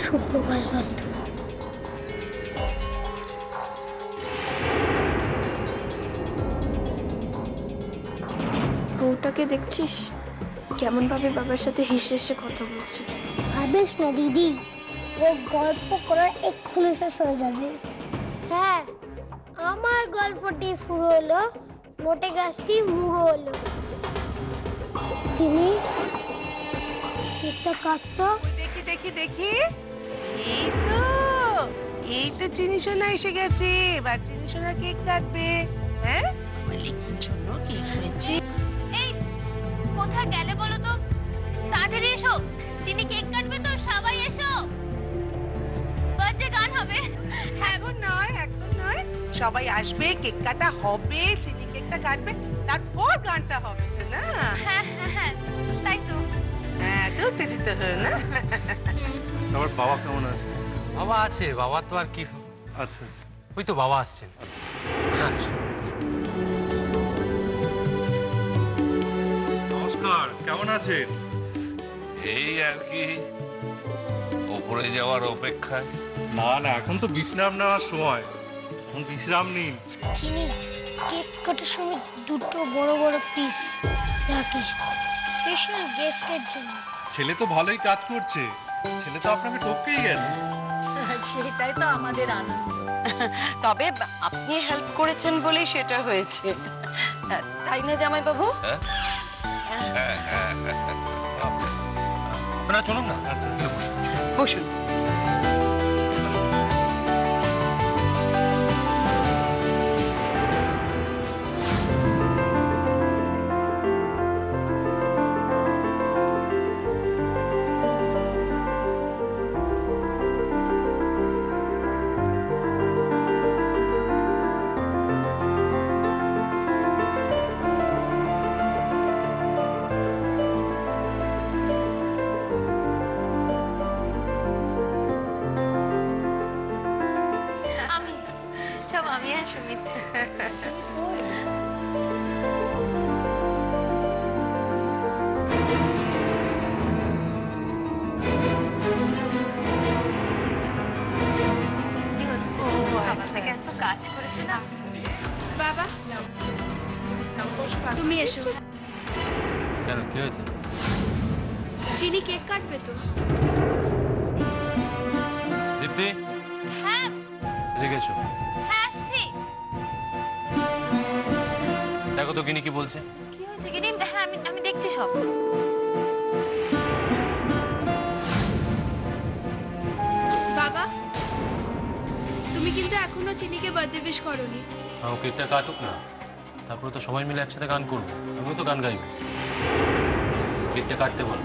শুকনো গাছ ধরতো। বউটাকে দেখছিস কেমন ভাবে বাবার সাথে হেসে হেসে কথা বলছে। ভাবিস না দিদি, ও গল্প করার এক্ষুনি শেষ হয়ে যাবে। হ্যাঁ, আমার গল্পটি শুরু হলো, মোটে গাছটি মুড়ো হলো। চিনি কেকটা কাটতো। দেখি দেখি দেখি, এই তো চিনি সোনা এসে গেছে। এবার চিনি সোনা কেক কাটবে। হ্যাঁ, লিখির জন্য কেক হয়েছে। এই কোথায় গেলে বলো তো? তাড়াতাড়ি এসো, চিনি কেক কাটবে তো, সবাই এসো। বার্থডে গান হবে। এখন নয়, এখন নয়, সবাই আসবে, কেক কাটা হবে, চিনি কেকটা কাটবে, তারপর গানটা হবে তো না? হ্যাঁ হ্যাঁ হ্যাঁ, তাই তো। হ্যাঁ, তো উত্তেজিত হয়ে না? আমার বাবা কেমন আছে? বাবা আছে, বাবার তো আর কি। আচ্ছা আচ্ছা, ওই তো বাবা আসছেন। আচ্ছা। হ্যাঁ, নমস্কার, কেমন আছেন? এই আর কি, ওপরে যাওয়ার অপেক্ষায়। না না, এখন তো বিশ্রাম নেওয়ার সময়, এখন বিশ্রাম নিন। চিনি কেক কাটার সময় দুটো বড় বড় পিস রাখিস, স্পেশাল গেস্টের জন্য। ছেলে তো ভালোই কাজ করছে, ছেলে তো আপনাকে টপকেই গেছে। সেটাই তো আমাদের আনন্দ। তবে আপনি হেল্প করেছেন বলেই সেটা হয়েছে, তাই না জামাই বাবু? আপনারা চলুন না। আচ্ছা, বসুন। আমি আর সুমিত। কাজ করেছে না বাবা, তুমি এসো। কেন, কি হয়েছে? চিনি কেক কাটবে তো? দীপ্তি, হ্যাঁ এদিকে এসো। হ্যাঁ আসছি। দেখো তো গিনি কি বলছে। কি হয়েছে গিনি? হ্যাঁ আমি দেখছি সব। বাবা, তুমি কিন্তু এখনো চিনিকে বার্থডে উইশ করোনি। ও কেকটা কাটুক না, তারপরে তো সবাই মিলে একসাথে গান করবো। আমিও তো গান গাইব। কেকটা কাটতে বল।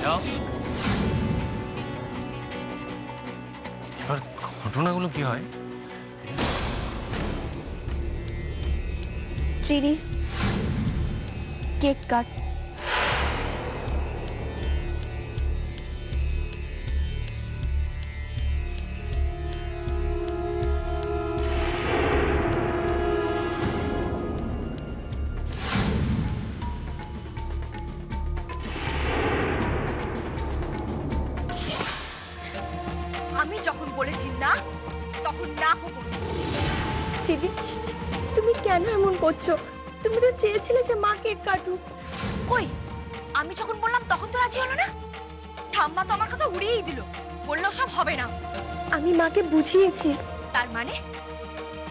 যাও। এবার ঘটনাগুলো কি হয়? চিনি কেক কাট। আমি যখন বলেছি না, তখন না করবো। দিদি, তুমি কেন এমন করছো? তুমি তো চেয়েছিলে যে মা কেক কাটুক। কই, আমি যখন বললাম তখন তো রাজি হলো না। ঠাম্মা তো আমার কথা উড়িয়েই দিল, বললো সব হবে না। আমি মাকে বুঝিয়েছি। তার মানে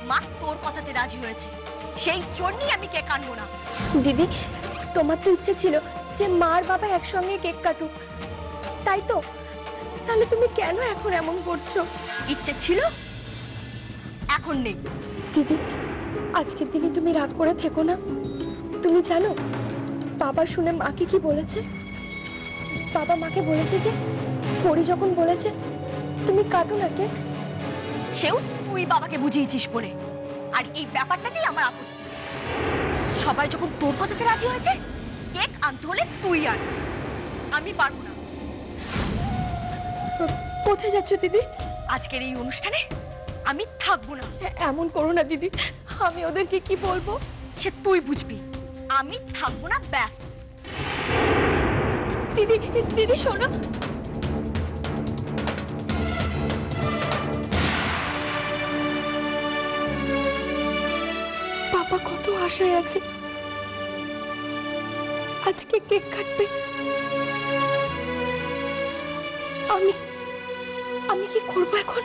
মা তোর কথাতে রাজি হয়েছে, সেই জন্যই আমি কেক আনবো না। দিদি, তোমার তো ইচ্ছে ছিল যে মা আর বাবা একসঙ্গে কেক কাটুক, তাই তো? তাহলে তুমি কেন এখন এমন করছো? ইচ্ছে ছিল, এখন নেই। দিদি, আজকের দিনে তুমি রাগ করে থেকো না। তুমি জানো বাবা শুনে মাকে কি বলেছে? বাবা মাকে বলেছে যে পরি যখন বলেছে তুমি কাটো না কেক, সেও তুই বাবাকে বুঝিয়েছিস বলে। আর এই ব্যাপারটাতেই আমার আপত্তি। সবাই যখন তোর কথাতে রাজি হয়েছে, কেক আনতে হলে তুই আন, আমি পারবো না। কোথায় যাচ্ছ দিদি? আজকের এই অনুষ্ঠানে আমি থাকবো না। এমন করো না দিদি, আমি ওদেরকে কি বলবো? সে তুই বুঝবি, আমি থাকবো না, ব্যাস। দিদি দিদি শোনো, পাপা কত আশায় আছে আজকে কেক কাটবে। আমি কি করবো এখন?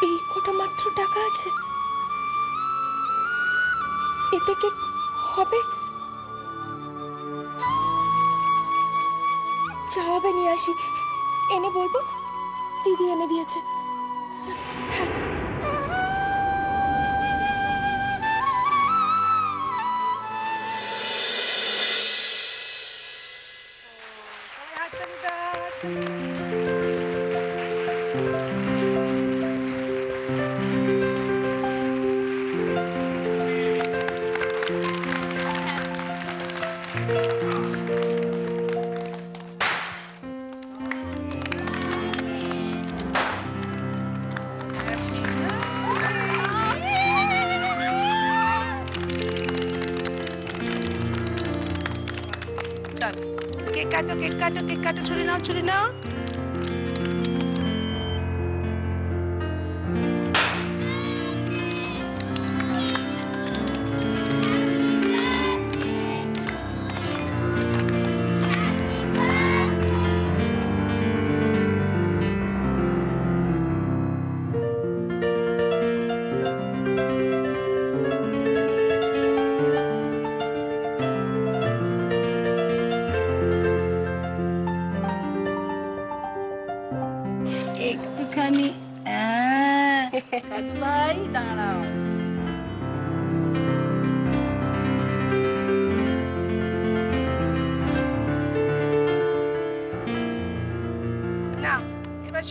এই কটা মাত্র টাকা আছে, এতে কি হবে? চা হবে নিয়ে আসি, এনে বলবো দিদি এনে দিয়েছে। কেক কাটো, ছুরি নাও। একটুখানি ভাই দাঁড়াও। না এবার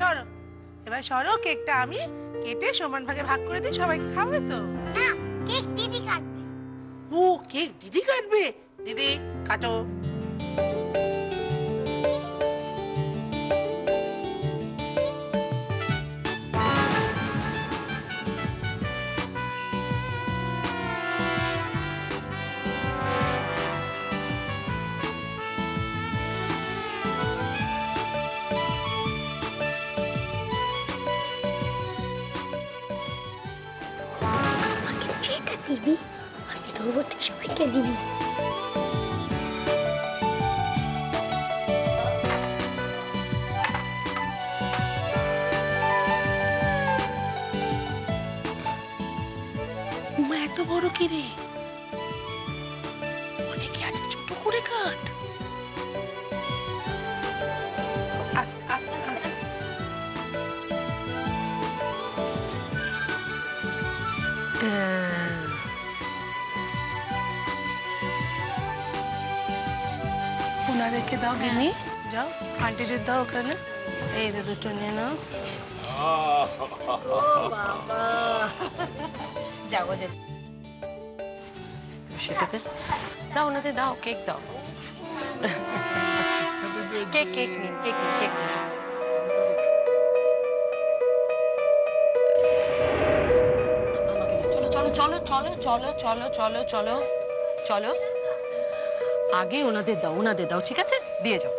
সরো, কেকটা আমি কেটে সমান ভাগে ভাগ করে দিই, সবাইকে খাবে তো? না, কেক দিদি কাটবে। ও কেক দিদি কাটবে? দিদি কাটো। দিবি, আমি ধরবো, তুই সবাইকে দিবি। এত বড় কি রে? অনেকে আছে, ছোট করে কাট। আস্তে আস্তে আস্তে। ওনাদেরকে দাও, গিনি যাও, আন্টিদের দাও ওখানে। এই দুটো নিয়ে নাও। যাবো দে, সেটাতে দাও, ওনাদের দাও, কেক দাও। কেক নিন। চলো আগে ওনাদের দাও, ঠিক আছে? দিয়ে যাও।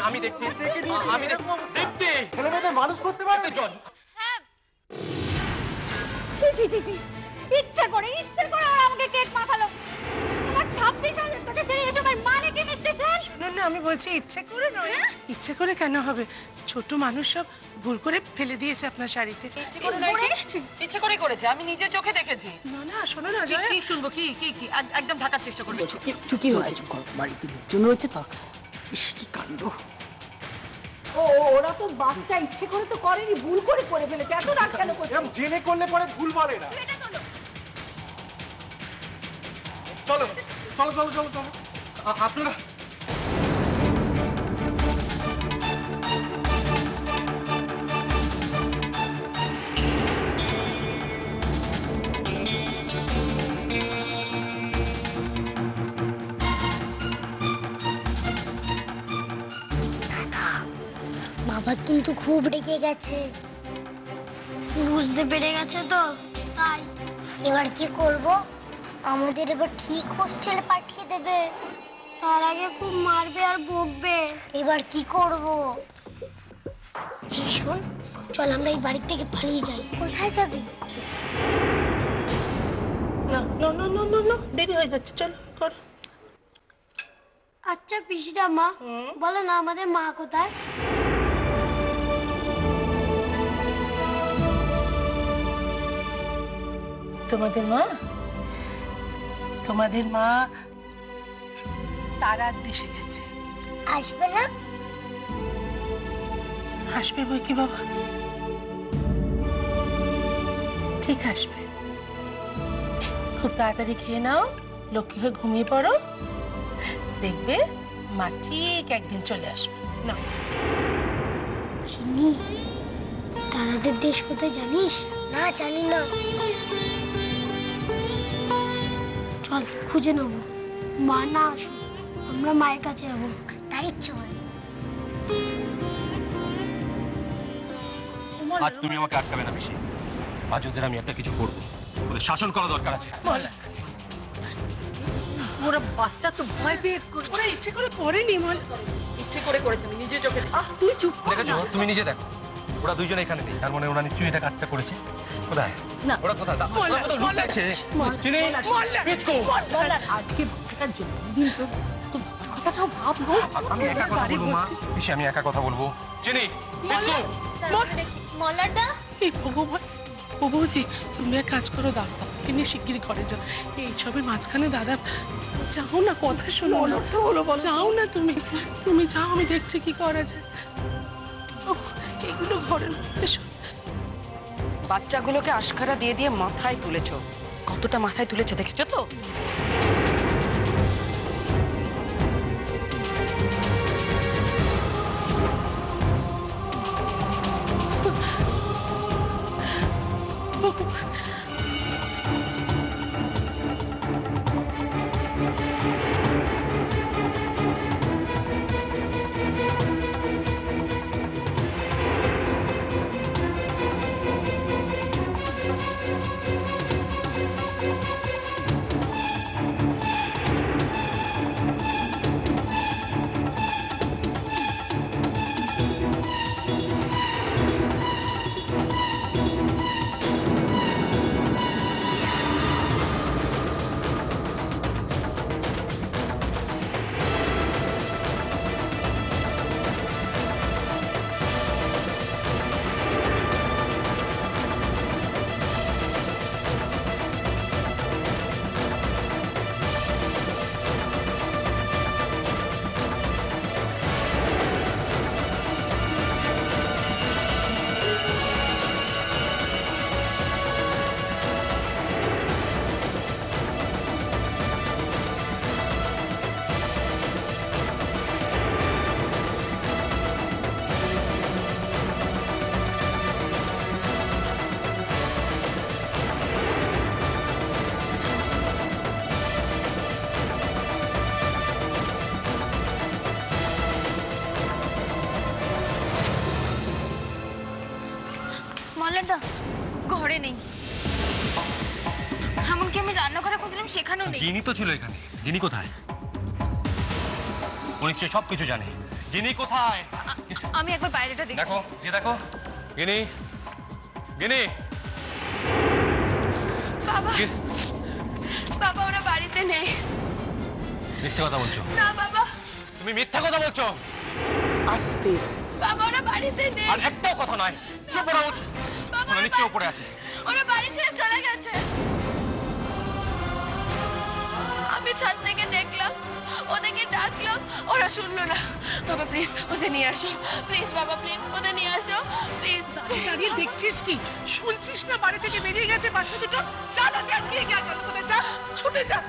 আমি দেখছি, ছেলেমেয়েদের মানুষ করতে পারে জন। ইচ্ছে করে ওরা আমাকে কেক মাখালো। আমার 26,000 টাকা সেই এসবের মানে কি মিস্টার স্যার? না আমি বলছি ইচ্ছে করে নয়। ইচ্ছে করে কেন হবে? ছোট মানুষ সব ভুল করে ফেলে দিয়েছে আপনার শাড়িতে। ইচ্ছে করে করেছে, আমি নিজে চোখে দেখেছি। না না শোনো না জয়া, কি শুনবো? কি কি কি একদম ঢাকার চেষ্টা করবো। চুকি হয়েছে, বাড়িতে লোকজন রয়েছে তো। ইস কি কাণ্ড! ও ওরা তো বাচ্চা, ইচ্ছে করে তো করেনি, ভুল করে করে ফেলেছে। এত রাগ কেন করছে? এরকম জেনে করলে পরে ভুল বলে না। চলো চলো চলো চলো চলো। আপনারা বাবা কিন্তু খুব রেগে গেছে, বুঝতে পেরে গেছে তো তাই। এবার কি করব? আমাদের এবার ঠিক হোস্টেলে পাঠিয়ে দেবে, তার আগে খুব মারবে আর বকবে। এবার কি করব? এই শোন, চল আমরা এই বাড়ি থেকে পালিয়ে যাই। কোথায় যাবি? না না না না না না, দেরি হয়ে যাচ্ছে, চলো কর। আচ্ছা পিসিটা মা, বলো না আমাদের মা কোথায়? তোমাদের মা? তোমাদের মা তারার দেশে গেছে। আসবে না? আসবে বই কি বাবা, ঠিক আসবে। খুব তাড়াতাড়ি খেয়ে নাও, লক্ষ্মী হয়ে ঘুমিয়ে পড়ো, দেখবে মা ঠিক একদিন চলে আসবে। না চিনি, তারাদের দেশ কোথায় জানিস? না জানি না। চল খুঁজে নেবো, মা না আসুক আমরা মায়ের কাছে যাবো। তাই চল। আজ তুমি আমাকে আটকাবে না বেশি। আজ ওদের আমি একটা কিছু করবো, ওদের শাসন করা দরকার আছে। ওরা বাচ্চা তো ভয় পেয়ে ওরা ইচ্ছে করে করেনি, ইচ্ছে করে করেছে, আমি নিজে চোখে দেখেছি। তুই চুপ কর। দেখেছো, তুমি নিজে দেখো, ওরা দুইজনে এখানে নেই, তার মানে ওরা নিশ্চয়ই এটা কাজটা করেছে। কোথায় না। ওরা কোথায়? ওরা তো লুকাচ্ছে। চিনি, পিচকু। আজকে বাচ্চাটার জন্মদিন, তো তো কথাটাও ভাব। আমি একা কথা বলবো মা, বেশি আমি একা কথা বলবো। চিনি, পিচকু। মল্লারদা, এই ভগবান। ও বৌদি, তুমি এক কাজ করো, দাদা নিয়ে শিগগিরি ঘরে যাও। এইসবের মাঝখানে দাদা যাও না, কথা শোনো না, যাও না তুমি, তুমি যাও, আমি দেখছি কি করা যায়। উফ, এগুলো ঘরের মধ্যে বাচ্চাগুলোকে আশকারা দিয়ে দিয়ে মাথায় তুলেছো, কতটা মাথায় তুলেছো দেখেছো তো? মল্লারদা ঘরে নেই, এমনকি আমি রান্নাঘরে খুঁজলাম সেখানেও নেই। গিনি তো ছিল এখানে। গিনি কোথায়? ও নিশ্চয়ই সবকিছু জানে। গিনি কোথায়? আমি একবার বাইরেটা দেখছি। দেখো, গিয়ে দেখো। গিনি, গিনি। বাবা, বাবা ওরা বাড়িতে নেই। মিথ্যে কথা বলছো। না বাবা, তুমি মিথ্যা কথা বলছো। আস্তে। বাবা ওরা বাড়িতে নেই। আর একটাও কথা নয়, চুপ করো। বাবা নিচে উপরে আছে। ওরা বাড়ি ছেড়ে চলে গেছে। আমি ছাদ থেকে দেখলাম, ওদেরকে ডাকলাম, ওরা শুনলো না। বাবা প্লিজ ওদের নিয়ে আসো, প্লিজ বাবা প্লিজ ওদের নিয়ে আসো, প্লিজ। দাঁড়িয়ে দেখছিস কি? শুনছিস না বাড়ি থেকে বেরিয়ে গেছে বাচ্চা দুটো? যা না দেখ গিয়ে গেল কোথায়, যা ছুটে যা।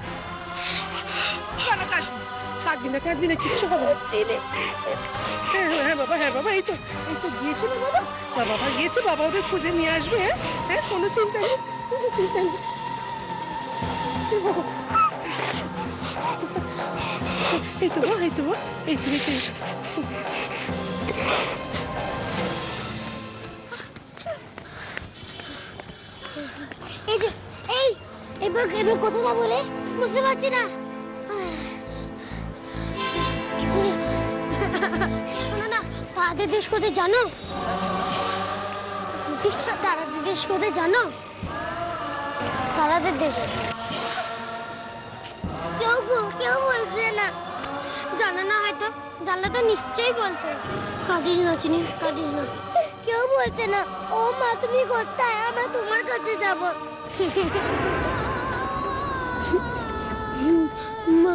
কাঁদবি না, কাঁদবি না, কিচ্ছু হবে না। হ্যাঁ বাবা, হ্যাঁ বাবা, এই তো গিয়েছে না বাবা, বাবা গিয়েছে, বাবা ওদের খুঁজে নিয়ে আসবে। হ্যাঁ হ্যাঁ, কোনো চিন্তা নেই, কোনো চিন্তা নেই। এই তো এই তো এই তো এই তো এবার কোথায় যাবো রে? বুঝতে পারছি না। শোনো না, তাদের দেশ কোথায় জানো? তারাদের দেশ কোথায় জানো? তারাদের দেশ কেউ বলছে না। জানো না? হয়তো জানলে তো নিশ্চয়ই বলতো। কাঁদিস না চিনি, কাঁদিস না। কেউ বলছে না। ও মা, তুমি কোথায়? আমরা তোমার কাছে যাবো। মা,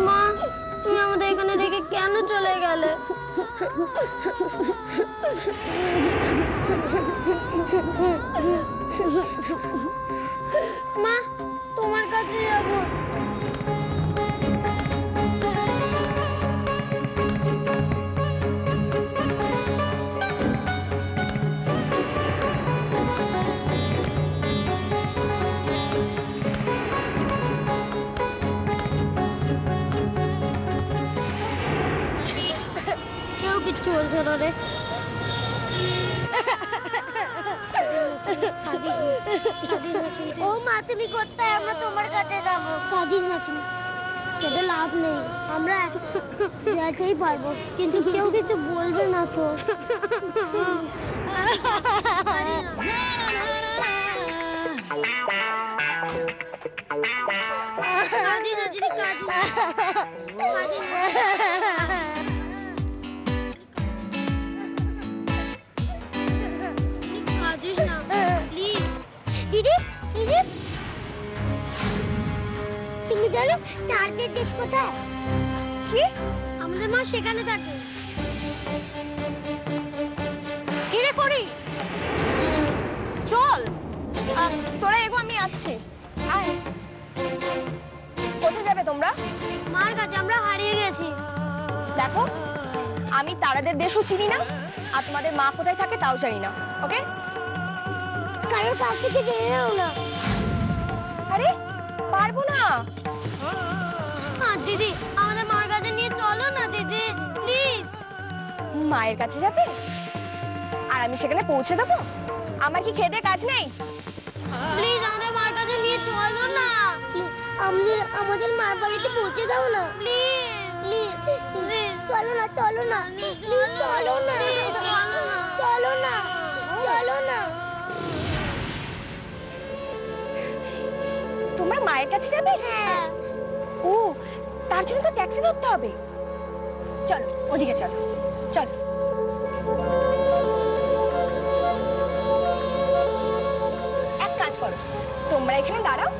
মা, তুমি আমাদের এখানে রেখে কেন চলে গেলে? মা, তোমার কাছে যাবো। কেউ কিচ্ছু বলছে না রে। ও মা, তুমি কোথায়? আমরা তোমার কাছে যাবো। কাঁদিস না চিনি, কেঁদে লাভ নেই। আমরা যেতেই পারবো, কিন্তু কেউ কিছু বলবে না তো। কাঁদিস না চিনি, কাঁদিস না। দিদি, দিদি, তুমি জানো তাদের দেশ কোথায়? কি? আমাদের মা সেখানে থাকে। কি রে করি? চল, তোরা এগো, আমি আসছি। আয়। কোথায় যাবে তোমরা? মার কাছে। আমরা হারিয়ে গেছি। দেখো, আমি তারাদের দেশও চিনি না, আর তোমাদের মা কোথায় থাকে তাও জানি না। ওকে? কারোর কাছ থেকে জেনে নাও না। আরে পারবো না। দিদি, আমাদের মার কাছে নিয়ে চলো না দিদি, প্লিজ। মায়ের কাছে যাবে আর আমি সেখানে পৌঁছে দেবো? আমার কি খেতে কাজ নেই? প্লিজ আমাদের মার কাছে নিয়ে চলো না। আমাদের মার বাড়িতে পৌঁছে দাও না, প্লিজ। প্লিজ চলো না, চলো না, প্লিজ চলো না, চলো না, চলো না। তোমরা মায়ের কাছে যাবে? হ্যাঁ। ও, তার জন্য তো ট্যাক্সি ধরতে হবে। চলো, ওদিকে চলো, চলো। এক কাজ করো, তোমরা এখানে দাঁড়াও,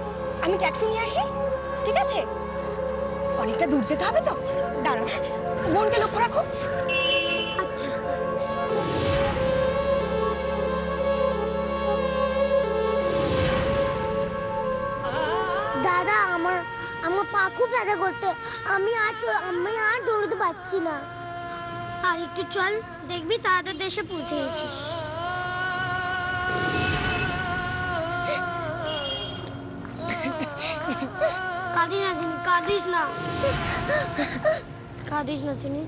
আমি ট্যাক্সি নিয়ে আসি, ঠিক আছে? অনেকটা দূর যেতে হবে তো, দাঁড়াও। বোনকে লক্ষ্য রাখো। আচ্ছা। দাদা, আমার পা খুব ব্যথা করতে। আমি আর দৌড়তে পারছি না। আর একটু চল, দেখবি তাদের দেশে পৌঁছে গেছি। কাঁদিস না চিনি, কাঁদিস না, কাঁদিস না চিনি।